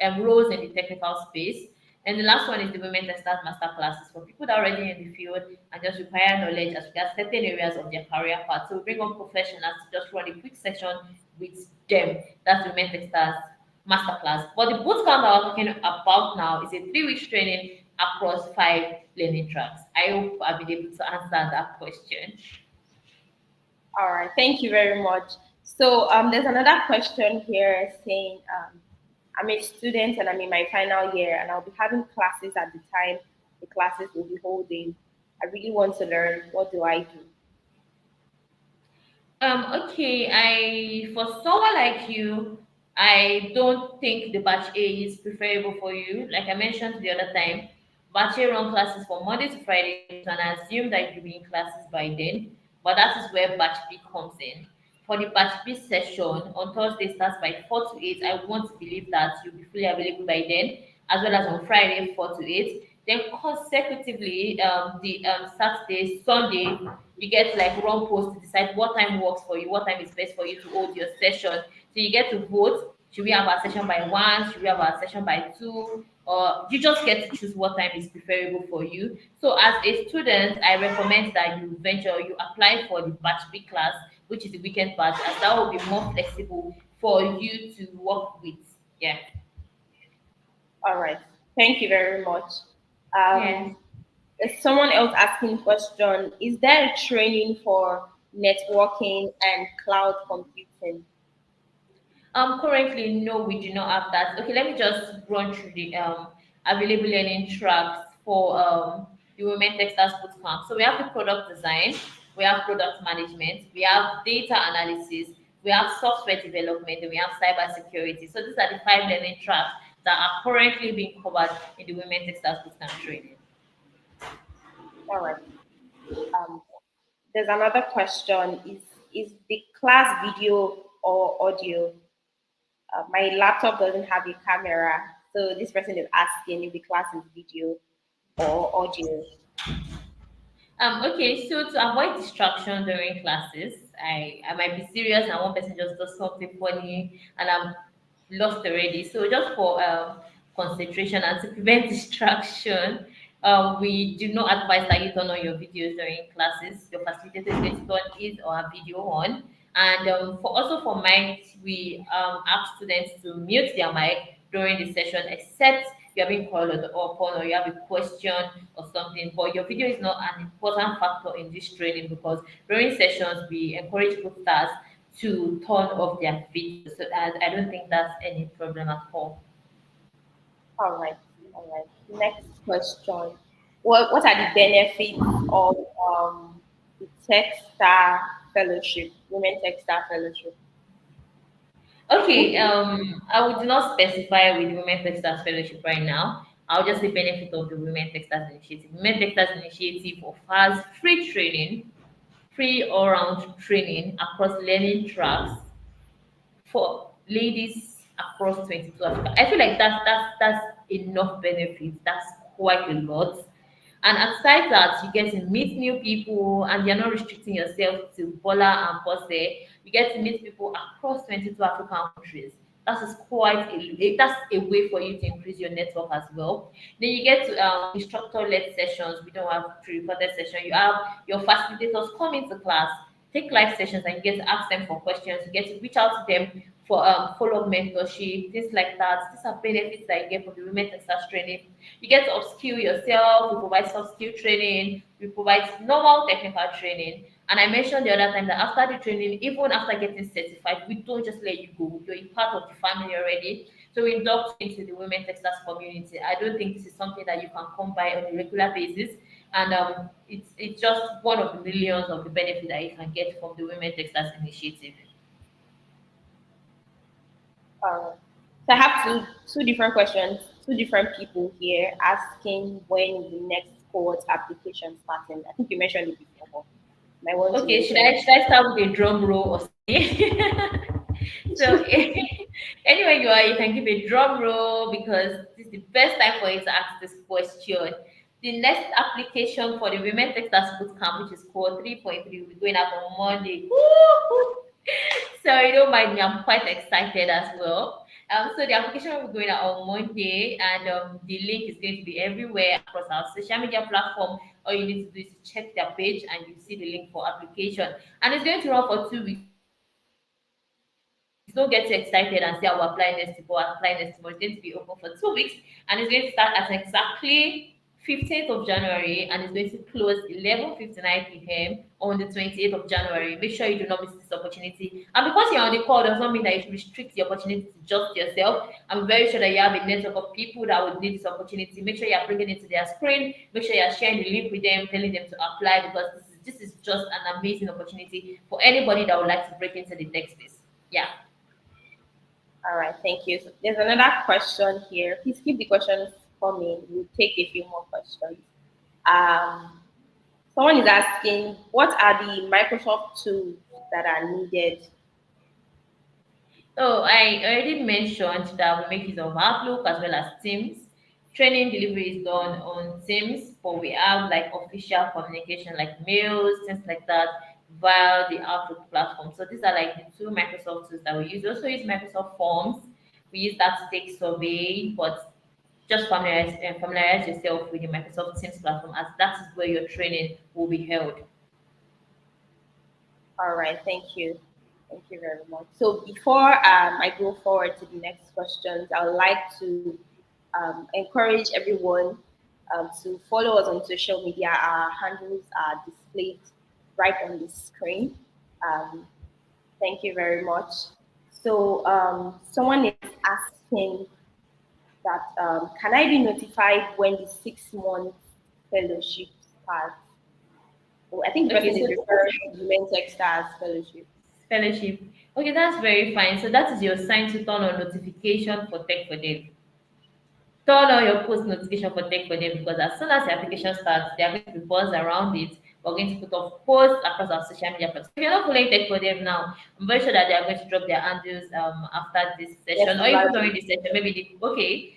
as roles in the technical space. And the last one is the Women That Start Master Classes for people that are already in the field and just require knowledge as regards certain areas of their career path. So we bring on professionals to just run a quick session with them. That's the Women That Start Masterclass. But the bootcamp that we're talking about now is a 3 week training across 5 learning tracks. I hope I've been able to answer that question. All right, thank you very much. So there's another question here saying, I'm a student and I'm in my final year and I'll be having classes at the time the classes will be holding. I really want to learn. What do I do? Okay, I for someone like you, I don't think the batch A is preferable for you. Like I mentioned the other time, batch A run classes from Monday to Friday, and I assume that you'll be in classes by then. But that is where batch B comes in. For the batch B session on Thursday starts by 4 to 8. I want to believe that you'll be fully available by then, as well as on Friday 4 to 8. Then consecutively, the Saturday, Sunday, you get to like run posts to decide what time works for you, what time is best for you to hold your session. So you get to vote. Should we have our session by 1? Should we have our session by 2? Or you just get to choose what time is preferable for you. So as a student, I recommend that you apply for the batch B class, which is the weekend batch, as that will be more flexible for you to work with. Yeah. All right, thank you very much. Yeah. There's someone else asking question. Is there a training for networking and cloud computing? Currently, no, we do not have that. Okay, let me just run through the available learning tracks for the Women Textiles Bootcamp. So we have the product design, we have product management, we have data analysis, we have software development, and we have cyber security. So these are the 5 learning tracks that are currently being covered in the Women Textiles Bootcamp training. All right. Um, there's another question. Is the class video or audio? My laptop doesn't have a camera, so this person is asking if the class is video or audio. Okay, so to avoid distraction during classes, I might be serious and one person just does something funny and I'm lost already. So just for concentration and to prevent distraction, we do not advise that you turn on your videos during classes. Your facilitator is going to turn his or her video on. And for mics, we ask students to mute their mic during the session, except you are being called upon or you have a question or something. But your video is not an important factor in this training because during sessions we encourage group stars to turn off their videos. So I don't think that's any problem at all. All right, all right. Next question. What are the benefits of the Tech Star Fellowship, Women Tech Star Fellowship? Okay, I would not specify with Women Textiles Fellowship right now. I'll just say benefit of the Women Textiles Initiative. Women Textiles Initiative offers free training, free all-round training across learning tracks for ladies across 22 Africa. I feel like that's enough benefits. That's quite a lot. And aside that, you get to meet new people and you're not restricting yourself to Bola and Bose. You get to meet people across 22 African countries. That is quite that's a way for you to increase your network as well. Then you get to instructor-led sessions. We don't have pre-recorded session. You have your facilitators come into class, take live sessions, and you get to ask them for questions. You get to reach out to them for follow-up mentorship, things like that. These are benefits that you get from the women textiles training. You get to upskill yourself. We provide soft skill training. We provide normal technical training. And I mentioned the other time that after the training, even after getting certified, we don't just let you go. You're a part of the family already. So we induct into the women textiles community. I don't think this is something that you can come by on a regular basis. And it's just one of the millions of the benefit that you can get from the women textiles initiative. So I have two different questions, two different people here asking when is the next cohort application starting. I think you mentioned it before, but I want to Okay, mention. should I start with a drum roll or something? So anyway, you can give a drum roll because this is the best time for you to ask this question. The next application for the Women Textiles Bootcamp, which is called 3.3, will be going out on Monday. Woo! So you don't mind me, I'm quite excited as well. So the application will be going out on Monday, and the link is going to be everywhere across our social media platform. All you need to do is to check their page, and you see the link for application. And it's going to run for 2 weeks. Don't get too excited and say I will apply next week or apply next month. It's going to be open for 2 weeks, and it's going to start at exactly 15th of January, and it's going to close 11:59 p.m. on the 28th of January. Make sure you do not miss this opportunity. And because you're on the call does not mean that you should restrict the opportunity to just yourself. I'm very sure that you have a network of people that would need this opportunity. Make sure you're bringing it to their screen. Make sure you're sharing the link with them, telling them to apply because this is just an amazing opportunity for anybody that would like to break into the tech space. Yeah. All right, thank you. So there's another question here. Please keep the questions coming. We'll take a few more questions. Um, Someone is asking, what are the Microsoft tools that are needed? Oh, I already mentioned that we make use of Outlook as well as Teams. Training delivery is done on Teams, but we have like official communication like mails, things like that via the Outlook platform. So these are like the two Microsoft tools that we use. We also use Microsoft Forms. We use that to take survey, but just familiarize yourself with the Microsoft Teams platform as that is where your training will be held. All right, thank you. Thank you very much. So before I go forward to the next questions, I would like to encourage everyone to follow us on social media. Our handles are displayed right on the screen. Um, Thank you very much. So someone is asking that can I be notified when the 6 month fellowship starts? Oh, I think the person Okay, is so referring to Women Textiles Fellowship. fellowship. Okay, that's very fine. So that is your sign to turn on notification for Tech for Dev. Turn on your post notification for Tech for Dev because as soon as the application starts, there are going to be buzz around it. We're going to put off posts across our social media platforms. If you're not following Tech for Dev now, I'm very sure that they are going to drop their handles after this Yes, session, or even during this session. Maybe okay.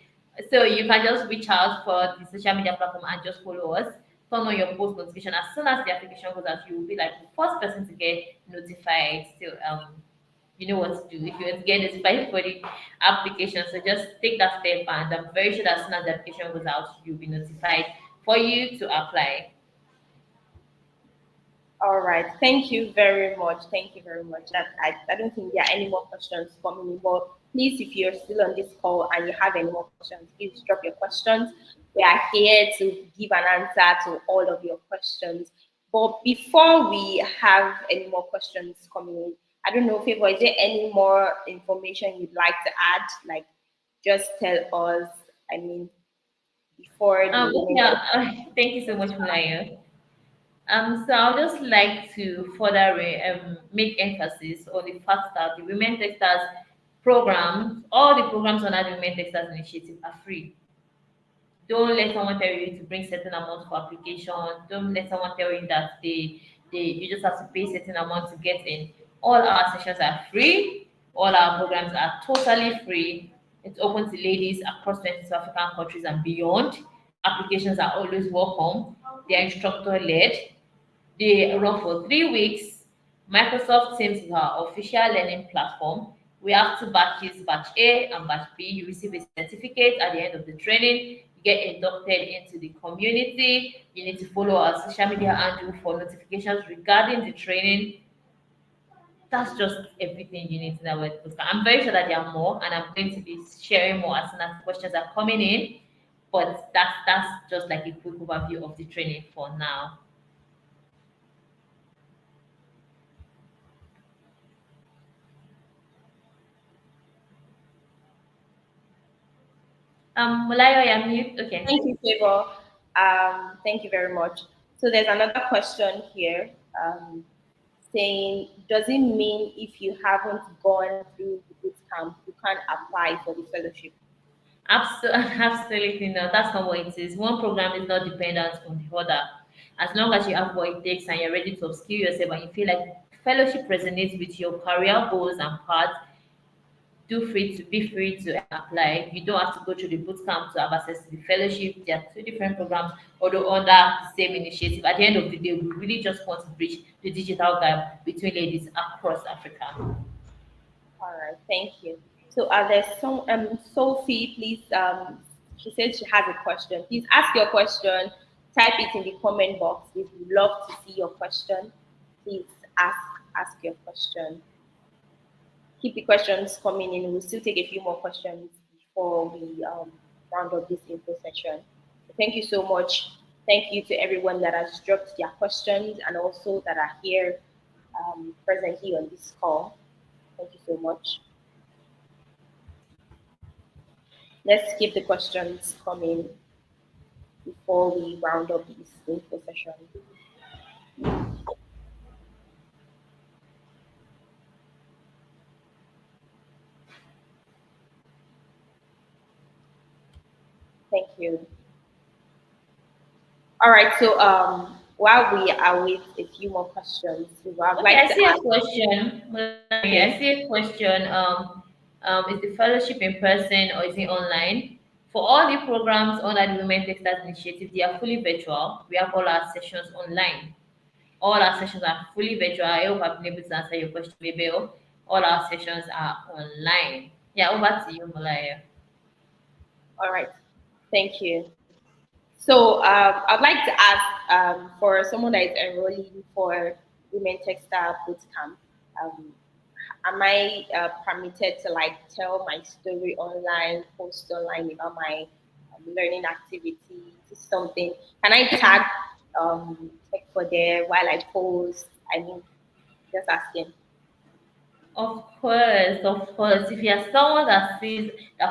So you can just reach out for the social media platform and just follow us. Turn on your post notification. As soon as the application goes out, you will be like the first person to get notified. So you know what to do. If you want to get notified for the application, so just take that step, and I'm very sure that as soon as the application goes out, you'll be notified for you to apply. all right. Thank you very much. Thank you very much. I don't think there are any more questions coming in, but please, if you're still on this call and you have any more questions, please drop your questions. We are here to give an answer to all of your questions. But before we have any more questions coming in, I don't know, Favor, is there any more information you'd like to add? Like, just tell us, I mean, before the women. Yeah, thank you so much, Malaya. So I'll just like to further make emphasis on the fact that the women textiles programs, all the programs under the Women Texters Initiative are free. Don't let someone tell you to bring certain amount for application. Don't let someone tell you that you just have to pay certain amount to get in. All our sessions are free. All our programs are totally free. It's open to ladies across 22 African countries and beyond. Applications are always welcome. They are instructor led. They run for 3 weeks. Microsoft Teams is our official learning platform. We have two batches, batch A and batch B. You receive a certificate at the end of the training. You get inducted into the community. You need to follow our social media handle for notifications regarding the training. That's just everything you need to know about Bootcamp. I'm very sure that there are more, and I'm going to be sharing more as soon as questions are coming in. But that's just like a quick overview of the training for now. Mulayo, you're mute. Okay. Thank you, Favor. Thank you very much. So there's another question here saying, does it mean if you haven't gone through the boot camp, you can't apply for the fellowship? Absolutely not. That's not what it is. One program is not dependent on the other. As long as you have what it takes and you're ready to upskill yourself and you feel like fellowship resonates with your career goals and paths, be free to apply. You don't have to go through the boot camp to have access to the fellowship. There are two different programs, although under the same initiative. At the end of the day, we really just want to bridge the digital gap between ladies across Africa. All right, thank you. So there's some Sophie, please. She said she has a question. Please ask your question. Type it in the comment box. We would love to see your question. Please ask your question. Keep the questions coming in. We'll still take a few more questions before we round up this info session. So thank you so much. Thank you to everyone that has dropped their questions and also that are here presently on this call. Thank you so much. Let's keep the questions coming before we round up this info session. Thank you. All right, so while we await a few more questions, I see a question. I see a question. Is the fellowship in person or is it online? For all the programs under the Women Texters Initiative, they are fully virtual. We have all our sessions online. All our sessions are fully virtual. I hope I've been able to answer your question, Mabel. All our sessions are online. Yeah, over to you, Malaya. All right, thank you. So I'd like to ask for someone that is enrolling for Women Textile Bootcamp, am I permitted to like tell my story online, post online about my learning activity, something? Can I tag Tech for there while I post? I mean, just asking. Of course, of course. If you are someone that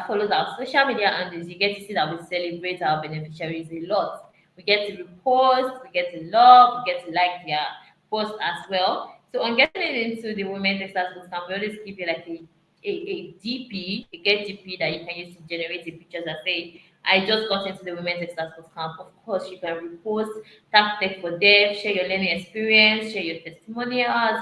follows our social media handles, you get to see that we celebrate our beneficiaries a lot. We get to repost, we get to love, we get to like their post as well. So on getting into the Women Textile Bootcamp, we always give you like a DP, a get DP that you can use to generate the pictures that say, I just got into the Women Textile Bootcamp. Of course, you can repost, tag Tech for Dev, share your learning experience, share your testimonials,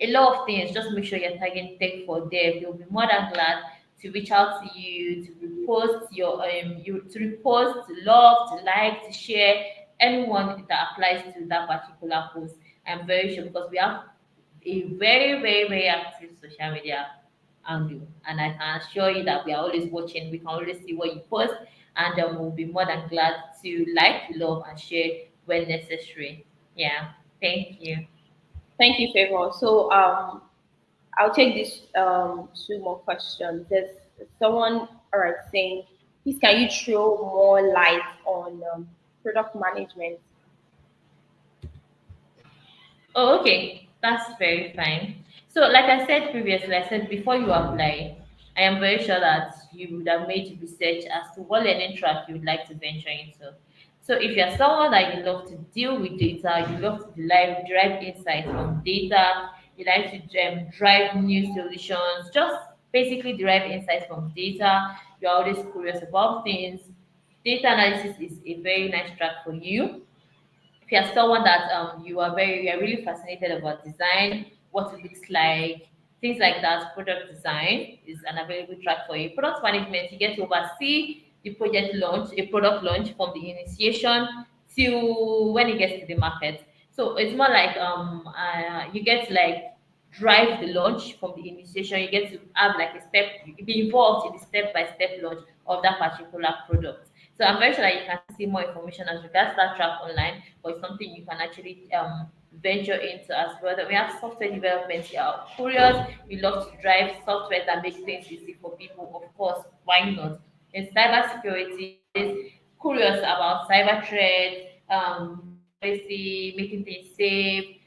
a lot of things. Just make sure you're tagging Tech for Dev. They'll be more than glad to reach out to you, to repost to repost, to love, to like, to share anyone that applies to that particular post. I'm very sure because we have a very, very, very active social media angle, and I can assure you that we are always watching. We can always see what you post, and we'll be more than glad to like, love, and share when necessary. Yeah, thank you. Thank you, Favor. So I'll take these two more questions. There's someone saying, please can you throw more light on product management? Oh, okay. That's very fine. So, like I said previously, I said before you apply, I am very sure that you would have made research as to what learning track you would like to venture into. So, if you're someone that you love to deal with data, you love to derive insight from data, you like to drive new solutions, just basically derive insights from data. You're always curious about things. Data analysis is a very nice track for you. If you're someone that you are really fascinated about design, what it looks like, things like that, product design is an available track for you. Product management, you get to oversee the project launch, a product launch from the initiation till when it gets to the market. So it's more like you get to like drive the launch from the initiation. You get to have like a step, be involved in the step-by-step launch of that particular product. So I'm very sure that you can see more information as regards that track online, but it's something you can actually venture into as well. Then we have software development. You are curious, you love to drive software that makes things easy for people. Of course, why not? In cybersecurity, is curious about cyber threats, privacy, making things safe,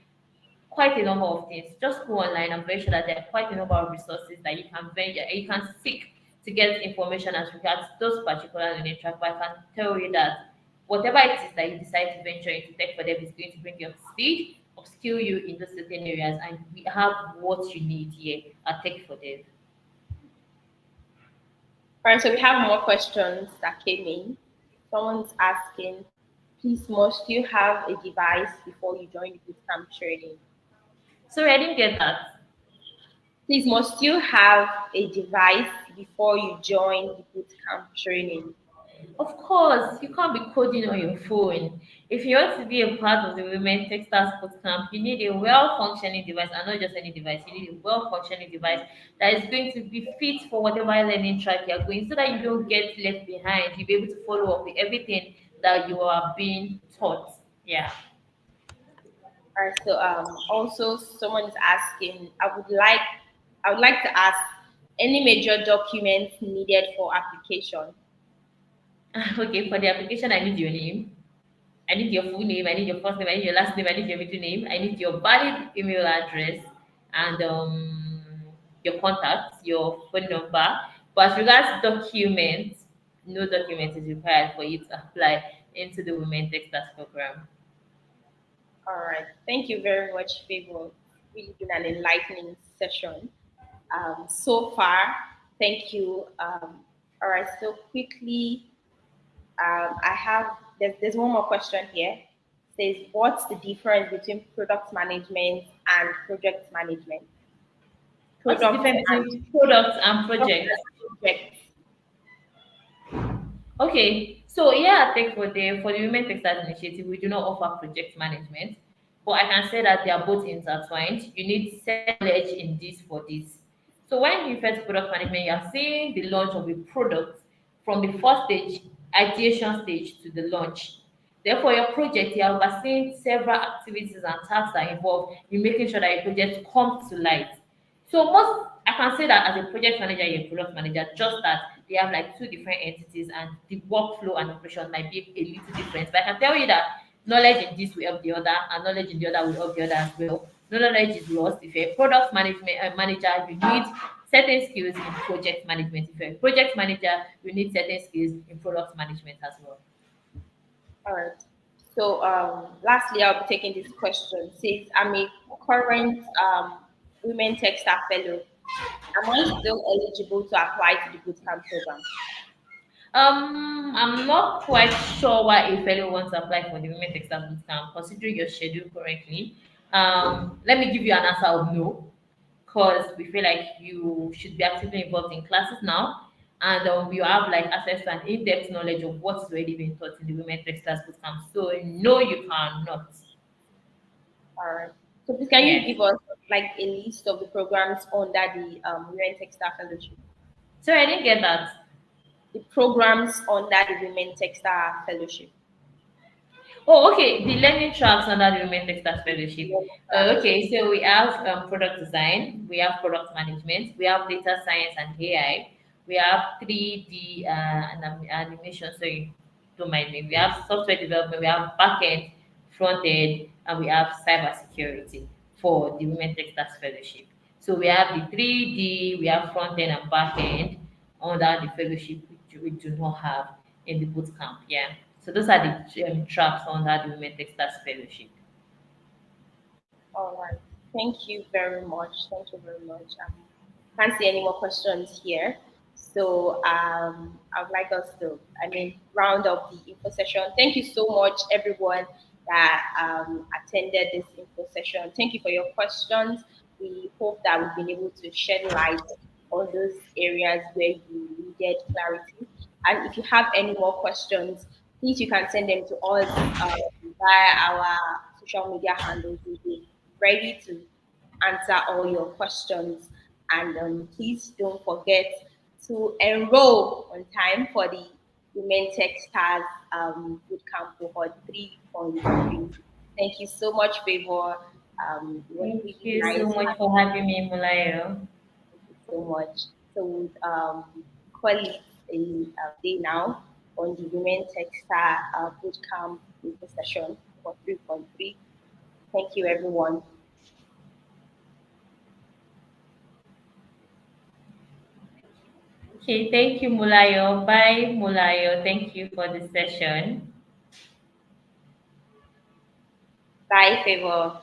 quite a number of things. Just go online. I'm very sure that there are quite a number of resources that you can venture, you can seek to get information as regards those particular learning track. But I can tell you that whatever it is that you decide to venture into tech for them is going to bring you up to speed, upskill you in those certain areas, and we have what you need here at Tech for Dev. All right, so we have more questions that came in. Someone's asking, please, must you have a device before you join the bootcamp training? Sorry, I didn't get that. Please, must you have a device before you join the bootcamp training? Of course, you can't be coding on your phone. If you want to be a part of the Women Techsters Bootcamp, you need a well-functioning device, and not just any device. You need a well-functioning device that is going to be fit for whatever learning track you're going, so that you don't get left behind. You'll be able to follow up with everything that you are being taught. Yeah. All right, so also someone is asking, I would like to ask any major documents needed for application. Okay, for the application, I need your name. I need your full name. I need your first name. I need your last name. I need your middle name. I need your valid email address and your contacts, your phone number. But as regards documents, no document is required for you to apply into the Women Texters program. All right, thank you very much, Favor. Really been an enlightening session so far. Thank you. All right, so quickly, I have there's one more question here. It says, what's the difference between product management and project management? What's the Product difference and between products and product projects? and project. Okay, so yeah, I think for the Women Textiles Initiative, we do not offer project management, but I can say that they are both intertwined. You need set knowledge in this for this. So when you refer to product management, you are seeing the launch of a product from the first stage, ideation stage to the launch. Therefore, your project, you are overseeing several activities and tasks that involve in making sure that your project comes to light. So most I can say that as a project manager, you're a product manager, just that they have like two different entities and the workflow and operation might be a little different. But I can tell you that knowledge in this will help the other, and knowledge in the other will help the other as well. No knowledge is lost. If you're a product management manager, you need certain skills in project management. If you're a project manager, you need certain skills in product management as well. All right. So lastly, I'll be taking this question. It says, I'm a current Women Textile Fellow. Am I still eligible to apply to the bootcamp program? I'm not quite sure why a fellow wants to apply for the Women Textile Bootcamp, considering your schedule currently. Let me give you an answer of no, because we feel like you should be actively involved in classes now, and you have like access to an in-depth knowledge of what's already been taught in the Women Textiles Bootcamp. So no, you cannot. All right. So please, can you Yes. give us like a list of the programs under the Women Textile Fellowship? So I didn't get that. The programs under the Women Textile Fellowship. Oh, okay. The learning tracks under the Women Textiles Fellowship. Yes. Okay, so we have product design, we have product management, we have data science and AI, we have 3D animation. Sorry, don't mind me. We have software development, we have backend, front end, and we have cyber security for the Women Textiles Fellowship. So we have the 3D, we have front end and back end under the fellowship, which we do not have in the boot camp. Yeah. So those are the tracks under the Women Textiles Fellowship. All right. Thank you very much. Thank you very much. Can't see any more questions here. So I would like us to, round up the info session. Thank you so much, everyone that attended this info session. Thank you for your questions. We hope that we've been able to shed light on those areas where you needed clarity. And if you have any more questions, please you can send them to us via our social media handles. We'll be ready to answer all your questions. And please don't forget to enroll on time for the Women Techstars Bootcamp Cohort 3.3. Thank you so much, Favor. It was Thank really you so nice much having for having me, Mulayo. you so much. So we'll call it a day now on the Women Techstar Bootcamp info session for 3.3. Thank you, everyone. Okay, thank you, Mulayo. Bye, Mulayo. Thank you for the session. Bye, Favor.